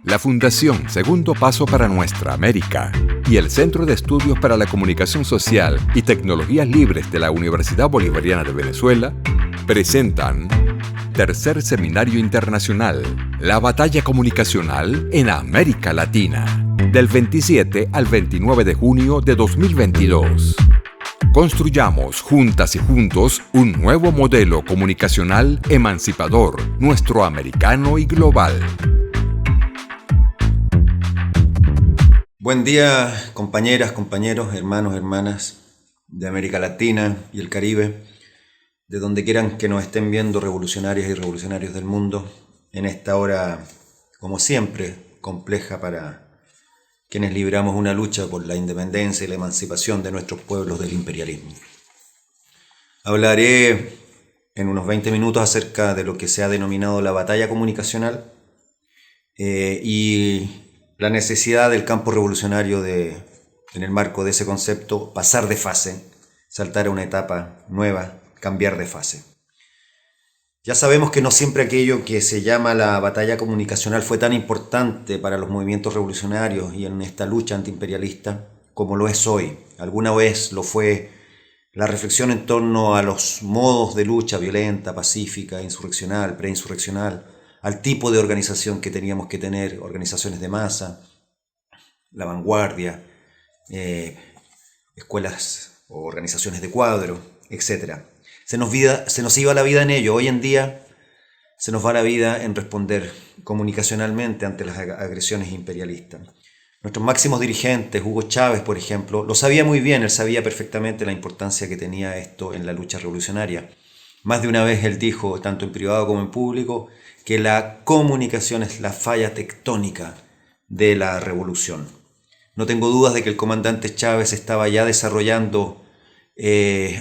la Fundación Segundo Paso para Nuestra América y el Centro de Estudios para la Comunicación Social y Tecnologías Libres de la Universidad Bolivariana de Venezuela presentan Tercer Seminario Internacional, la batalla comunicacional en América Latina, del 27 al 29 de junio de 2022. Construyamos juntas y juntos un nuevo modelo comunicacional emancipador, nuestroamericano y global. Buen día, compañeras, compañeros, hermanos, hermanas de América Latina y el Caribe, de donde quieran que nos estén viendo revolucionarias y revolucionarios del mundo, en esta hora, como siempre, compleja para quienes libramos una lucha por la independencia y la emancipación de nuestros pueblos del imperialismo. Hablaré en unos 20 minutos acerca de lo que se ha denominado la batalla comunicacional y la necesidad del campo revolucionario de, en el marco de ese concepto, pasar de fase, saltar a una etapa nueva, cambiar de fase. Ya sabemos que no siempre aquello que se llama la batalla comunicacional fue tan importante para los movimientos revolucionarios y en esta lucha antiimperialista como lo es hoy. Alguna vez lo fue la reflexión en torno a los modos de lucha violenta, pacífica, insurreccional, preinsurreccional, al tipo de organización que teníamos que tener, organizaciones de masa, la vanguardia, escuelas o organizaciones de cuadro, etc. Se nos iba la vida en ello. Hoy en día se nos va la vida en responder comunicacionalmente ante las agresiones imperialistas. Nuestros máximos dirigentes, Hugo Chávez, por ejemplo, lo sabía muy bien. Él sabía perfectamente la importancia que tenía esto en la lucha revolucionaria. Más de una vez él dijo, tanto en privado como en público, que la comunicación es la falla tectónica de la revolución. No tengo dudas de que el comandante Chávez estaba ya desarrollando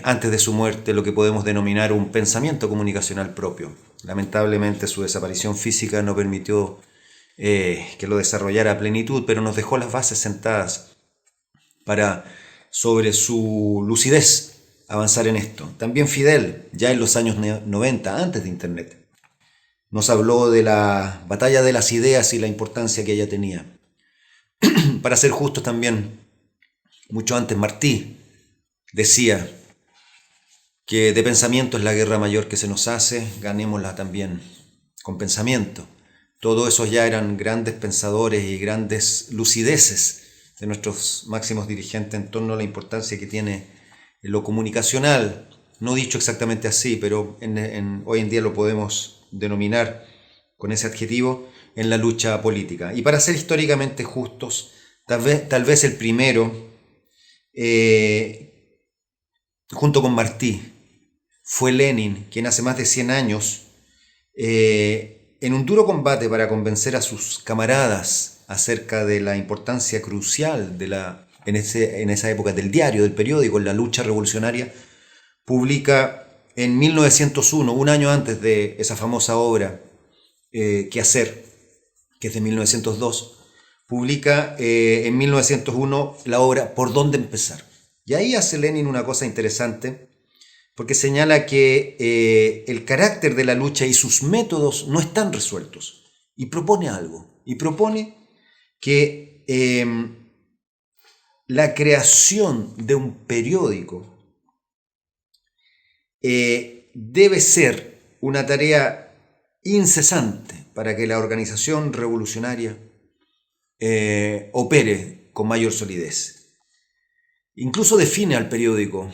antes de su muerte lo que podemos denominar un pensamiento comunicacional propio. Lamentablemente su desaparición física no permitió que lo desarrollara a plenitud, pero nos dejó las bases sentadas para, sobre su lucidez, avanzar en esto. También Fidel, ya en los años 90, antes de Internet, nos habló de la batalla de las ideas y la importancia que ella tenía. Para ser justos también, mucho antes Martí decía que de pensamiento es la guerra mayor que se nos hace, ganémosla también con pensamiento. Todos esos ya eran grandes pensadores y grandes lucideces de nuestros máximos dirigentes en torno a la importancia que tiene lo comunicacional, no dicho exactamente así, pero hoy en día lo podemos denominar con ese adjetivo en la lucha política. Y para ser históricamente justos, tal vez el primero, junto con Martí, fue Lenin, quien hace más de 100 años, en un duro combate para convencer a sus camaradas acerca de la importancia crucial en esa época del diario, del periódico, en la lucha revolucionaria, publica en 1901, un año antes de esa famosa obra ¿Qué hacer?, que es de 1902, publica en 1901 la obra ¿Por dónde empezar? Y ahí hace Lenin una cosa interesante, porque señala que el carácter de la lucha y sus métodos no están resueltos, y propone algo, y propone que la creación de un periódico debe ser una tarea incesante para que la organización revolucionaria opere con mayor solidez. Incluso define al periódico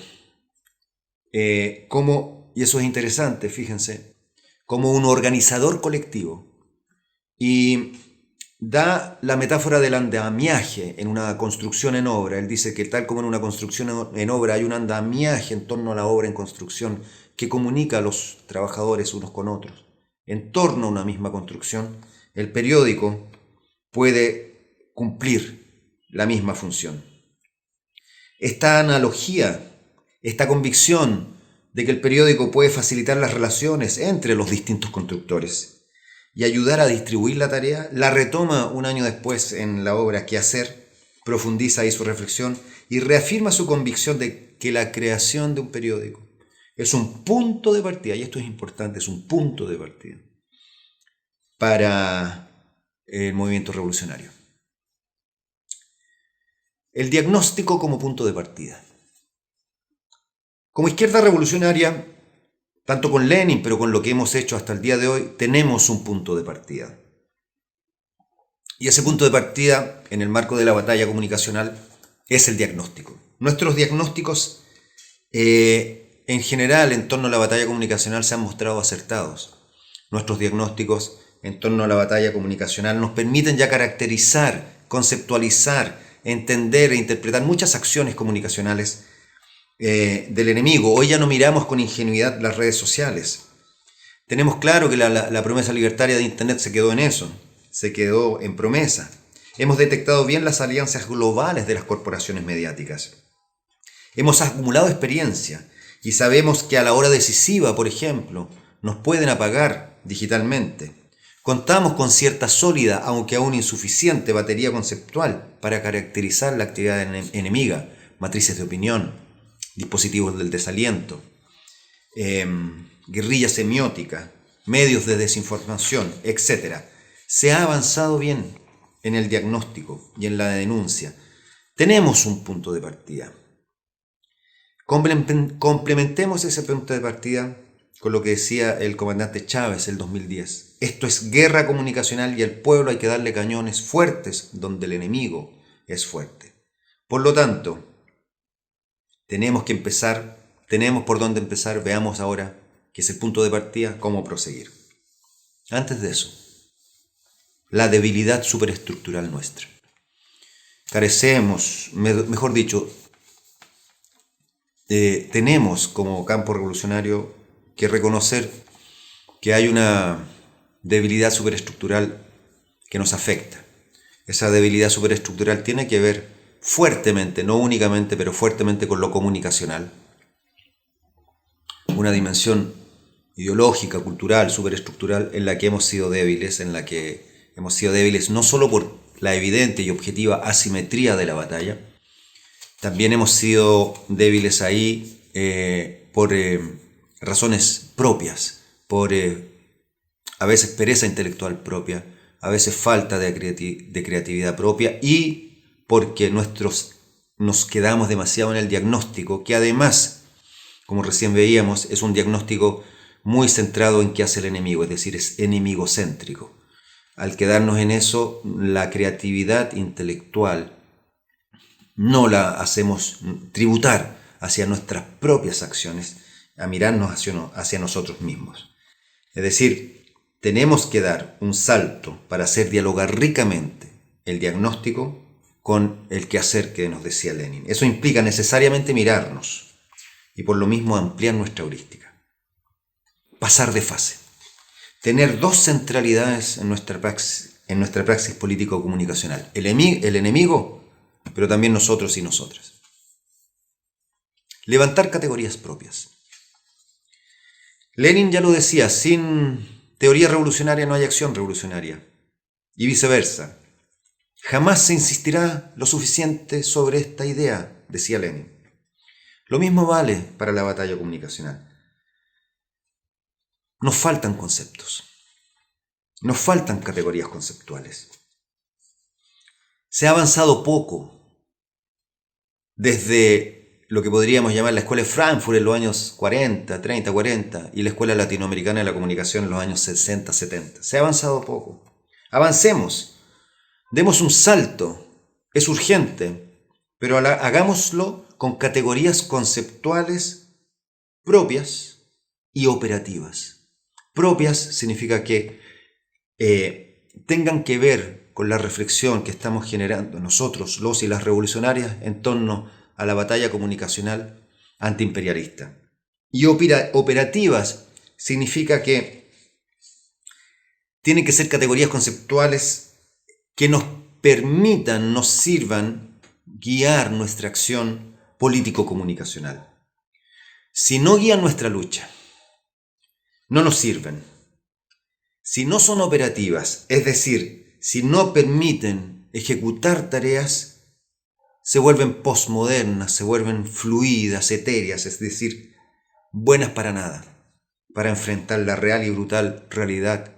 como, y eso es interesante, fíjense, como un organizador colectivo, y da la metáfora del andamiaje en una construcción en obra. Él dice que tal como en una construcción en obra hay un andamiaje en torno a la obra en construcción que comunica a los trabajadores unos con otros. En torno a una misma construcción, el periódico puede cumplir la misma función. Esta analogía, esta convicción de que el periódico puede facilitar las relaciones entre los distintos constructores y ayudar a distribuir la tarea, la retoma un año después en la obra ¿Qué hacer?, profundiza ahí su reflexión y reafirma su convicción de que la creación de un periódico es un punto de partida, y esto es importante, es un punto de partida para el movimiento revolucionario. El diagnóstico como punto de partida. Como izquierda revolucionaria, tanto con Lenin, pero con lo que hemos hecho hasta el día de hoy, tenemos un punto de partida. Y ese punto de partida, en el marco de la batalla comunicacional, es el diagnóstico. Nuestros diagnósticos, en general, en torno a la batalla comunicacional, se han mostrado acertados. Nuestros diagnósticos en torno a la batalla comunicacional nos permiten ya caracterizar, conceptualizar, entender e interpretar muchas acciones comunicacionales del enemigo. Hoy ya no miramos con ingenuidad las redes sociales. Tenemos claro que la promesa libertaria de Internet se quedó en eso, se quedó en promesa. Hemos detectado bien las alianzas globales de las corporaciones mediáticas. Hemos acumulado experiencia y sabemos que a la hora decisiva, por ejemplo, nos pueden apagar digitalmente. Contamos con cierta sólida, aunque aún insuficiente, batería conceptual para caracterizar la actividad enemiga, matrices de opinión, dispositivos del desaliento, guerrilla semiótica, medios de desinformación, etc. Se ha avanzado bien en el diagnóstico y en la denuncia. Tenemos un punto de partida. Complementemos ese punto de partida con lo que decía el comandante Chávez el 2010. Esto es guerra comunicacional y al pueblo hay que darle cañones fuertes donde el enemigo es fuerte. Por lo tanto, tenemos por dónde empezar, veamos ahora qué es el punto de partida, cómo proseguir. Antes de eso, la debilidad superestructural nuestra. Carecemos, mejor dicho, tenemos como campo revolucionario que reconocer que hay una debilidad superestructural que nos afecta. Esa debilidad superestructural tiene que ver fuertemente, no únicamente, pero fuertemente con lo comunicacional. Una dimensión ideológica, cultural, superestructural en la que hemos sido débiles, no solo por la evidente y objetiva asimetría de la batalla, también hemos sido débiles ahí por razones propias, por a veces pereza intelectual propia, a veces falta de creatividad propia y porque nos quedamos demasiado en el diagnóstico, que además, como recién veíamos, es un diagnóstico muy centrado en qué hace el enemigo, es decir, es enemigocéntrico. Al quedarnos en eso, la creatividad intelectual no la hacemos tributar hacia nuestras propias acciones, a mirarnos hacia nosotros mismos. Es decir, tenemos que dar un salto para hacer dialogar ricamente el diagnóstico con el quehacer que nos decía Lenin. Eso implica necesariamente mirarnos y por lo mismo ampliar nuestra heurística. Pasar de fase. Tener dos centralidades en nuestra praxis político-comunicacional. El enemigo, pero también nosotros y nosotras. Levantar categorías propias. Lenin ya lo decía, sin teoría revolucionaria no hay acción revolucionaria. Y viceversa. Jamás se insistirá lo suficiente sobre esta idea, decía Lenin. Lo mismo vale para la batalla comunicacional. Nos faltan conceptos. Nos faltan categorías conceptuales. Se ha avanzado poco desde lo que podríamos llamar la Escuela de Frankfurt en los años 30, 40 y la Escuela Latinoamericana de la Comunicación en los años 60, 70. Se ha avanzado poco. Avancemos. Demos un salto, es urgente, pero hagámoslo con categorías conceptuales propias y operativas. Propias significa que tengan que ver con la reflexión que estamos generando nosotros, los y las revolucionarias, en torno a la batalla comunicacional antiimperialista. Y operativas significa que tienen que ser categorías conceptuales que nos permitan, nos sirvan guiar nuestra acción político-comunicacional. Si no guían nuestra lucha, no nos sirven. Si no son operativas, es decir, si no permiten ejecutar tareas, se vuelven posmodernas, se vuelven fluidas, etéreas, es decir, buenas para nada, para enfrentar la real y brutal realidad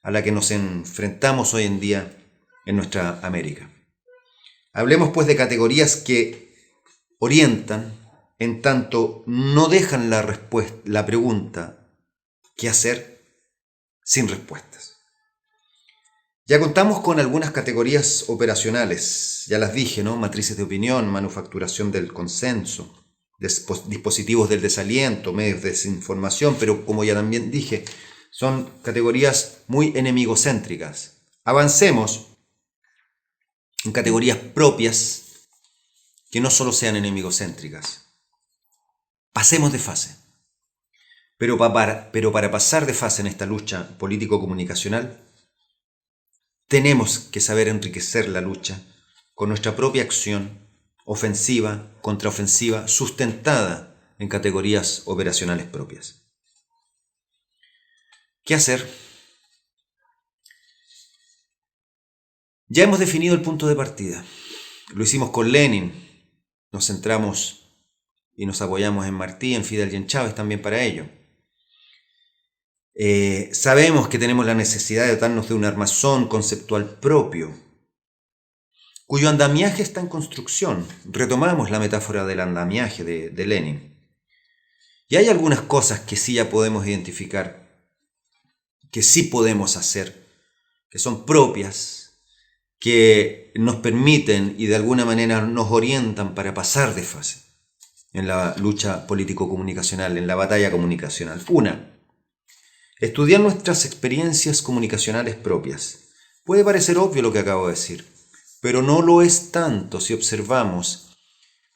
a la que nos enfrentamos hoy en día en nuestra América. Hablemos pues de categorías que orientan, en tanto no dejan la pregunta ¿qué hacer? Sin respuestas. Ya contamos con algunas categorías operacionales, ya las dije, ¿no? Matrices de opinión, manufacturación del consenso, dispositivos del desaliento, medios de desinformación, pero como ya también dije, son categorías muy enemigocéntricas. Avancemos en categorías propias que no solo sean enemigocéntricas. Pasemos de fase. Pero para pasar de fase en esta lucha político-comunicacional, tenemos que saber enriquecer la lucha con nuestra propia acción ofensiva, contraofensiva, sustentada en categorías operacionales propias. ¿Qué hacer? Ya hemos definido el punto de partida. Lo hicimos con Lenin. Nos centramos y nos apoyamos en Martí, en Fidel y en Chávez también para ello. Sabemos que tenemos la necesidad de dotarnos de un armazón conceptual propio, cuyo andamiaje está en construcción. Retomamos la metáfora del andamiaje de Lenin. Y hay algunas cosas que sí ya podemos identificar, que sí podemos hacer, que son propias, que nos permiten y de alguna manera nos orientan para pasar de fase en la lucha político-comunicacional, en la batalla comunicacional. Una, estudiar nuestras experiencias comunicacionales propias. Puede parecer obvio lo que acabo de decir, pero no lo es tanto si observamos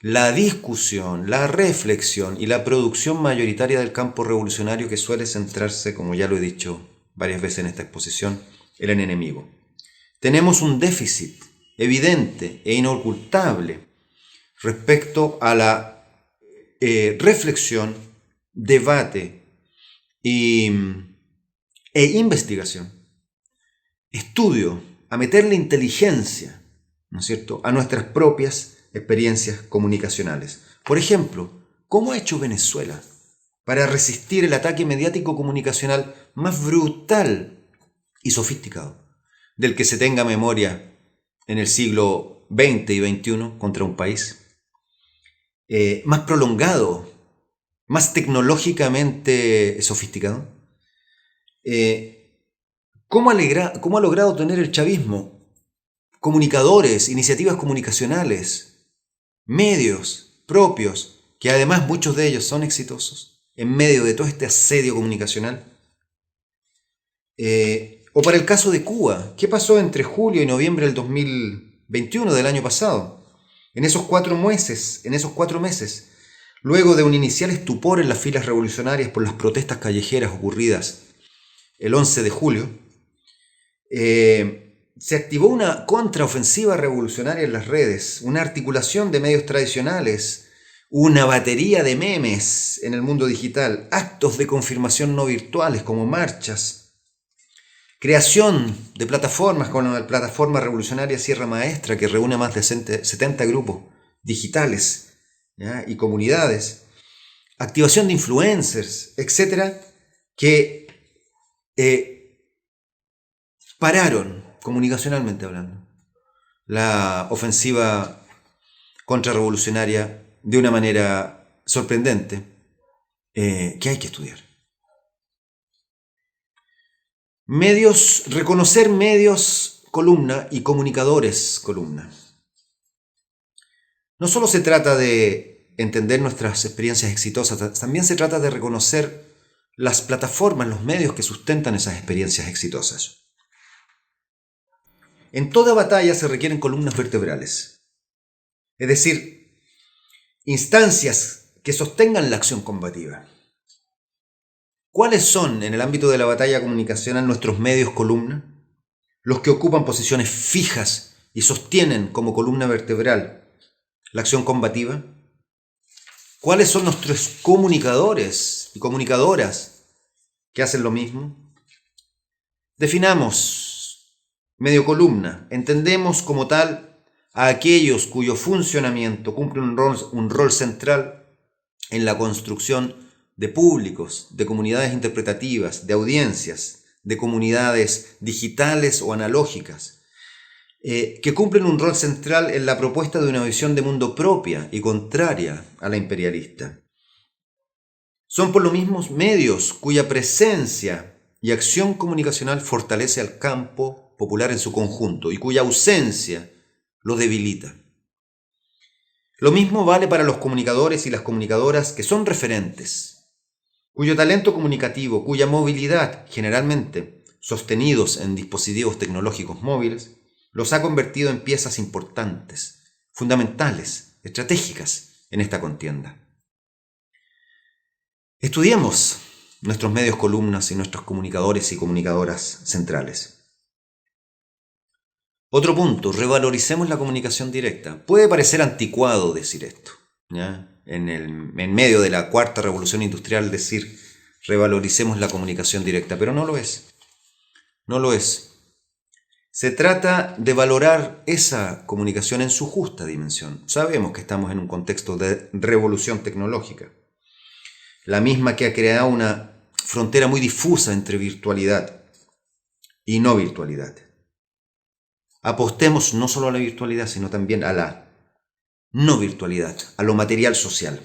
la discusión, la reflexión y la producción mayoritaria del campo revolucionario, que suele centrarse, como ya lo he dicho varias veces en esta exposición, en el enemigo. Tenemos un déficit evidente e inocultable respecto a la reflexión, debate e investigación, estudio, a meterle inteligencia, ¿no es cierto?, a nuestras propias experiencias comunicacionales. Por ejemplo, ¿cómo ha hecho Venezuela para resistir el ataque mediático comunicacional más brutal y sofisticado del que se tenga memoria en el siglo XX y XXI contra un país? Más prolongado, más tecnológicamente sofisticado. ¿Cómo ha logrado tener el chavismo comunicadores, iniciativas comunicacionales, medios propios, que además muchos de ellos son exitosos, en medio de todo este asedio comunicacional? O para el caso de Cuba, ¿qué pasó entre julio y noviembre del 2021 del año pasado? En esos 4 meses, luego de un inicial estupor en las filas revolucionarias por las protestas callejeras ocurridas el 11 de julio, se activó una contraofensiva revolucionaria en las redes, una articulación de medios tradicionales, una batería de memes en el mundo digital, actos de confirmación no virtuales como marchas, creación de plataformas como la plataforma revolucionaria Sierra Maestra, que reúne más de 70 grupos digitales, ¿ya?, y comunidades, activación de influencers, etcétera, que pararon, comunicacionalmente hablando, la ofensiva contrarrevolucionaria de una manera sorprendente, que hay que estudiar. Reconocer medios columna y comunicadores columna. No solo se trata de entender nuestras experiencias exitosas, también se trata de reconocer las plataformas, los medios que sustentan esas experiencias exitosas. En toda batalla se requieren columnas vertebrales, es decir, instancias que sostengan la acción combativa. ¿Cuáles son, en el ámbito de la batalla comunicacional, nuestros medios columna? Los que ocupan posiciones fijas y sostienen como columna vertebral la acción combativa. ¿Cuáles son nuestros comunicadores y comunicadoras que hacen lo mismo? Definamos medio columna. Entendemos como tal a aquellos cuyo funcionamiento cumple un rol central en la construcción de públicos, de comunidades interpretativas, de audiencias, de comunidades digitales o analógicas, que cumplen un rol central en la propuesta de una visión de mundo propia y contraria a la imperialista. Son por lo mismo medios cuya presencia y acción comunicacional fortalece al campo popular en su conjunto y cuya ausencia lo debilita. Lo mismo vale para los comunicadores y las comunicadoras que son referentes, cuyo talento comunicativo, cuya movilidad, generalmente sostenidos en dispositivos tecnológicos móviles, los ha convertido en piezas importantes, fundamentales, estratégicas en esta contienda. Estudiemos nuestros medios columnas y nuestros comunicadores y comunicadoras centrales. Otro punto, revaloricemos la comunicación directa. Puede parecer anticuado decir esto, ¿ya? En medio de la cuarta revolución industrial decir revaloricemos la comunicación directa, pero no lo es. No lo es. Se trata de valorar esa comunicación en su justa dimensión. Sabemos que estamos en un contexto de revolución tecnológica, la misma que ha creado una frontera muy difusa entre virtualidad y no virtualidad. Apostemos no solo a la virtualidad, sino también a la no virtualidad, a lo material social.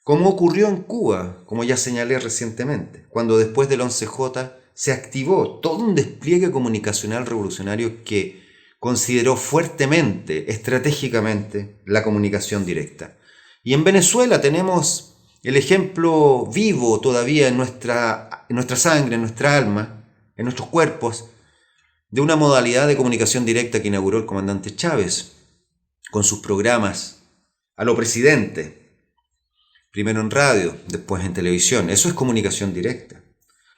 Como ocurrió en Cuba, como ya señalé recientemente, cuando después del 11J se activó todo un despliegue comunicacional revolucionario que consideró fuertemente, estratégicamente, la comunicación directa. Y en Venezuela tenemos el ejemplo vivo todavía en nuestra sangre, en nuestra alma, en nuestros cuerpos, de una modalidad de comunicación directa que inauguró el comandante Chávez con sus programas a lo presidente, primero en radio, después en televisión. Eso es comunicación directa.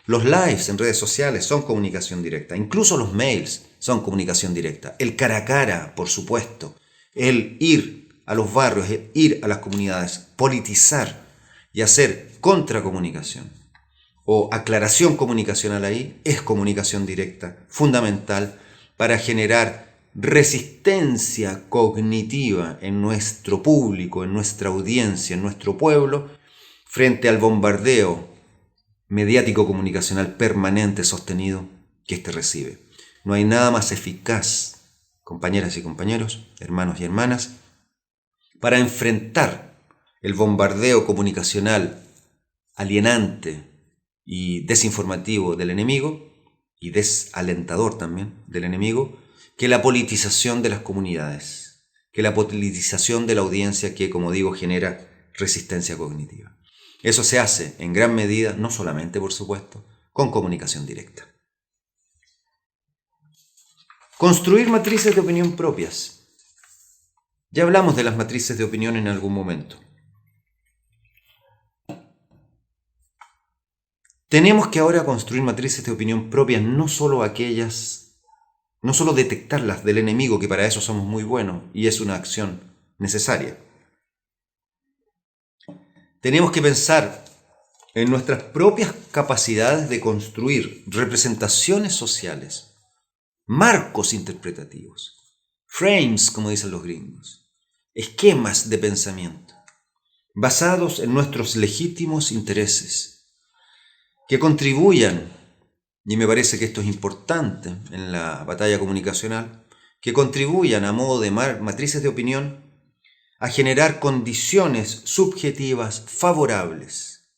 Los lives en redes sociales son comunicación directa, incluso los mails son comunicación directa. El cara a cara, por supuesto, el ir a los barrios, el ir a las comunidades, politizar y hacer contracomunicación o aclaración comunicacional ahí es comunicación directa, fundamental para generar resistencia cognitiva en nuestro público, en nuestra audiencia, en nuestro pueblo, frente al bombardeo mediático comunicacional permanente, sostenido, que éste recibe. No hay nada más eficaz, compañeras y compañeros, hermanos y hermanas, para enfrentar el bombardeo comunicacional alienante y desinformativo del enemigo, y desalentador también del enemigo, que la politización de las comunidades, que la politización de la audiencia que, como digo, genera resistencia cognitiva. Eso se hace en gran medida, no solamente por supuesto, con comunicación directa. Construir matrices de opinión propias. Ya hablamos de las matrices de opinión en algún momento. Tenemos que ahora construir matrices de opinión propias, no solo detectarlas del enemigo, que para eso somos muy buenos y es una acción necesaria. Tenemos que pensar en nuestras propias capacidades de construir representaciones sociales, marcos interpretativos, frames, como dicen los gringos, esquemas de pensamiento, basados en nuestros legítimos intereses, que contribuyan, y me parece que esto es importante en la batalla comunicacional, que contribuyan a modo de matrices de opinión a generar condiciones subjetivas favorables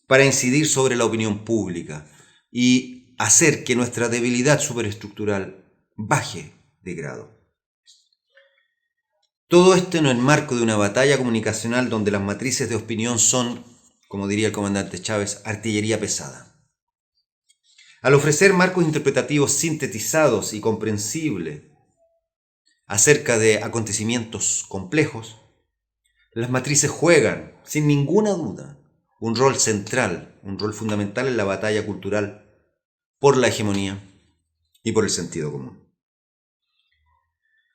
para incidir sobre la opinión pública y hacer que nuestra debilidad superestructural baje de grado. Todo esto en el marco de una batalla comunicacional donde las matrices de opinión son, como diría el comandante Chávez, artillería pesada. Al ofrecer marcos interpretativos sintetizados y comprensibles acerca de acontecimientos complejos, las matrices juegan, sin ninguna duda, un rol central, un rol fundamental en la batalla cultural por la hegemonía y por el sentido común.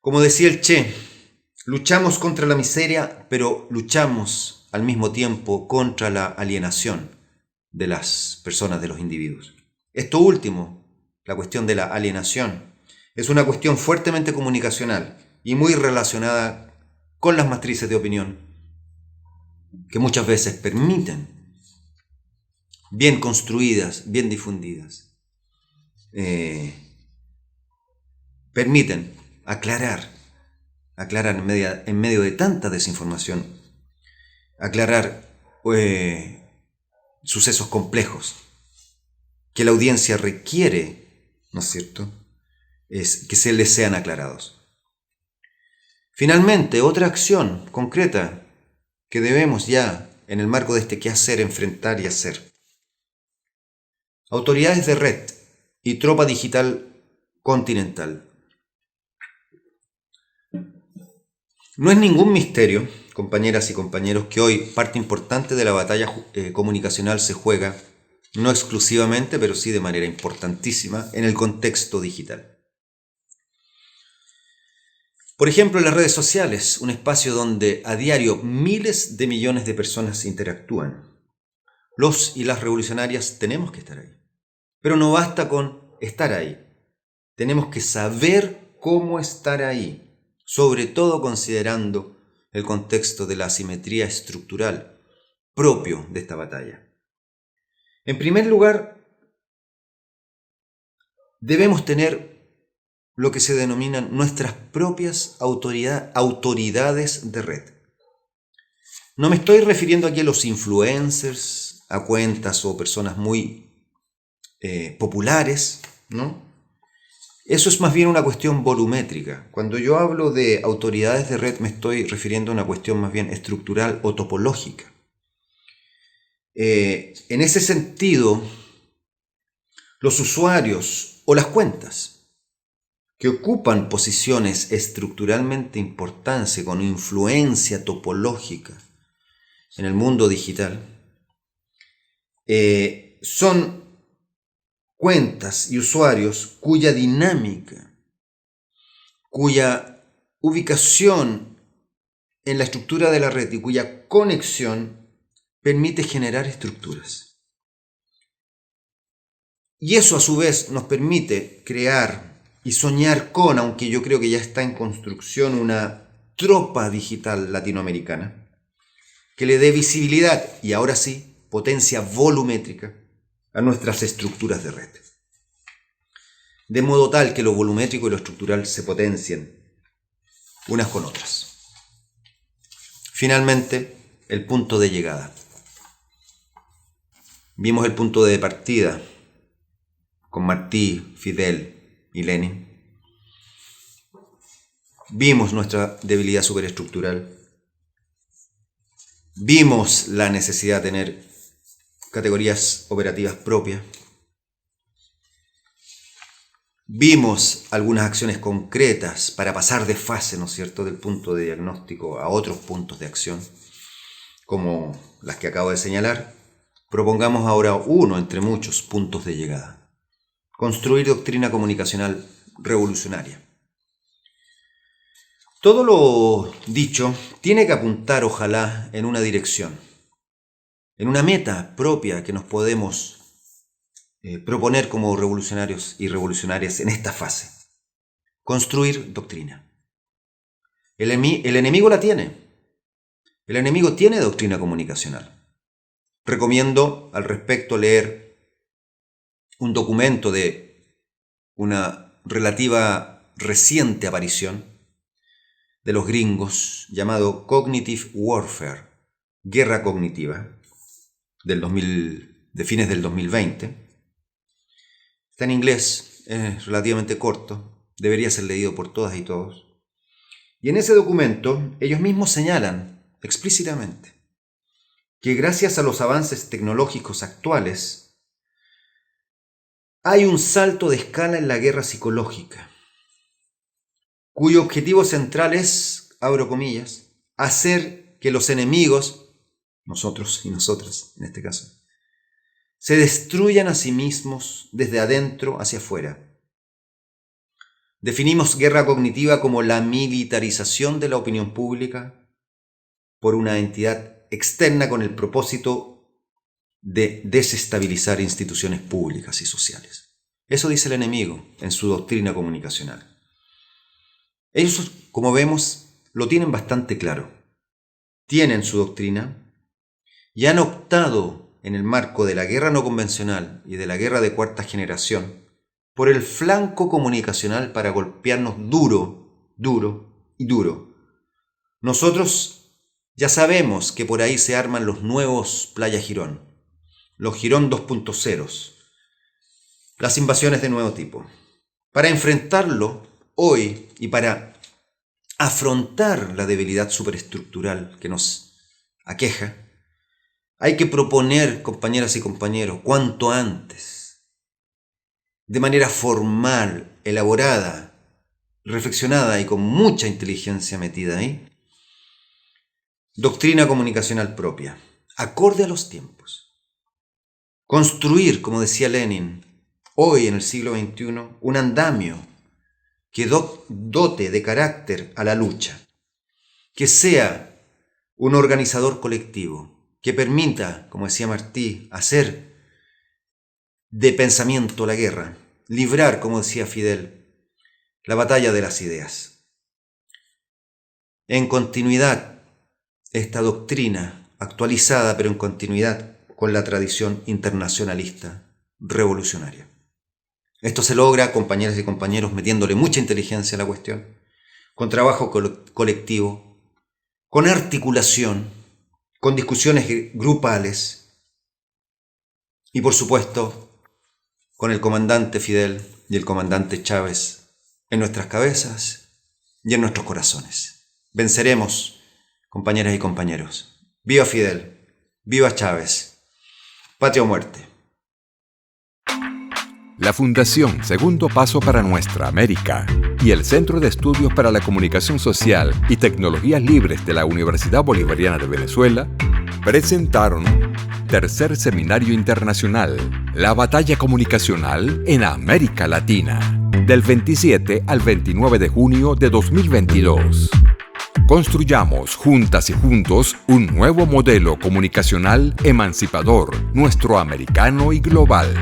Como decía el Che, luchamos contra la miseria, pero luchamos al mismo tiempo contra la alienación de las personas, de los individuos. Esto último, la cuestión de la alienación, es una cuestión fuertemente comunicacional y muy relacionada con las matrices de opinión que muchas veces permiten, bien construidas, bien difundidas, permiten aclarar en medio de tanta desinformación, aclarar sucesos complejos que la audiencia requiere, ¿no es cierto?, es que se les sean aclarados. Finalmente, otra acción concreta que debemos ya, en el marco de este quehacer, enfrentar y hacer. Autoridades de red y tropa digital continental. No es ningún misterio, compañeras y compañeros, que hoy parte importante de la batalla comunicacional se juega, no exclusivamente, pero sí de manera importantísima, en el contexto digital. Por ejemplo, en las redes sociales, un espacio donde a diario miles de millones de personas interactúan. Los y las revolucionarias tenemos que estar ahí. Pero no basta con estar ahí. Tenemos que saber cómo estar ahí, sobre todo considerando el contexto de la asimetría estructural propio de esta batalla. En primer lugar, debemos tener lo que se denominan nuestras propias autoridades de red. No me estoy refiriendo aquí a los influencers, a cuentas o personas muy populares, ¿no? Eso es más bien una cuestión volumétrica. Cuando yo hablo de autoridades de red me estoy refiriendo a una cuestión más bien estructural o topológica. En ese sentido, los usuarios o las cuentas que ocupan posiciones estructuralmente importantes con influencia topológica en el mundo digital, son cuentas y usuarios cuya dinámica, cuya ubicación en la estructura de la red y cuya conexión permite generar estructuras. Y eso a su vez nos permite crear y soñar con, aunque yo creo que ya está en construcción, una tropa digital latinoamericana que le dé visibilidad y ahora sí, potencia volumétrica a nuestras estructuras de red. De modo tal que lo volumétrico y lo estructural se potencien unas con otras. Finalmente, el punto de llegada. Vimos el punto de partida con Martí, Fidel y Lenin. Vimos nuestra debilidad superestructural. Vimos la necesidad de tener categorías operativas propias. Vimos algunas acciones concretas para pasar de fase, ¿no es cierto?, del punto de diagnóstico a otros puntos de acción, como las que acabo de señalar. Propongamos ahora uno entre muchos puntos de llegada. Construir doctrina comunicacional revolucionaria. Todo lo dicho tiene que apuntar, ojalá, en una dirección, en una meta propia que nos podemos proponer como revolucionarios y revolucionarias en esta fase. Construir doctrina. El enemigo la tiene. El enemigo tiene doctrina comunicacional. Recomiendo al respecto leer un documento de una relativa reciente aparición de los gringos llamado Cognitive Warfare, Guerra Cognitiva, de fines del 2020. Está en inglés, es relativamente corto, debería ser leído por todas y todos. Y en ese documento ellos mismos señalan explícitamente que gracias a los avances tecnológicos actuales hay un salto de escala en la guerra psicológica, cuyo objetivo central es, abro comillas, hacer que los enemigos, nosotros y nosotras en este caso, se destruyan a sí mismos desde adentro hacia afuera. Definimos guerra cognitiva como la militarización de la opinión pública por una entidad externa con el propósito de desestabilizar instituciones públicas y sociales. Eso dice el enemigo en su doctrina comunicacional. Ellos, como vemos, lo tienen bastante claro. Tienen su doctrina y han optado, en el marco de la guerra no convencional y de la guerra de cuarta generación, por el flanco comunicacional para golpearnos duro, duro y duro. Nosotros ya sabemos que por ahí se arman los nuevos Playa Girón, los Girón 2.0, las invasiones de nuevo tipo. Para enfrentarlo hoy y para afrontar la debilidad superestructural que nos aqueja, hay que proponer, compañeras y compañeros, cuanto antes, de manera formal, elaborada, reflexionada y con mucha inteligencia metida ahí, doctrina comunicacional propia, acorde a los tiempos. Construir, como decía Lenin, hoy en el siglo XXI, un andamio que dote de carácter a la lucha, que sea un organizador colectivo, que permita, como decía Martí, hacer de pensamiento la guerra, librar, como decía Fidel, la batalla de las ideas. En continuidad, esta doctrina, actualizada pero en continuidad con la tradición internacionalista revolucionaria. Esto se logra, compañeras y compañeros, metiéndole mucha inteligencia a la cuestión, con trabajo colectivo, con articulación, con discusiones grupales y, por supuesto, con el comandante Fidel y el comandante Chávez en nuestras cabezas y en nuestros corazones. Venceremos, compañeras y compañeros. ¡Viva Fidel! ¡Viva Chávez! ¡Patria o muerte! La Fundación Segundo Paso para Nuestra América y el Centro de Estudios para la Comunicación Social y Tecnologías Libres de la Universidad Bolivariana de Venezuela presentaron Tercer Seminario Internacional, la batalla comunicacional en América Latina, del 27 al 29 de junio de 2022. Construyamos juntas y juntos un nuevo modelo comunicacional emancipador, nuestro americano y global.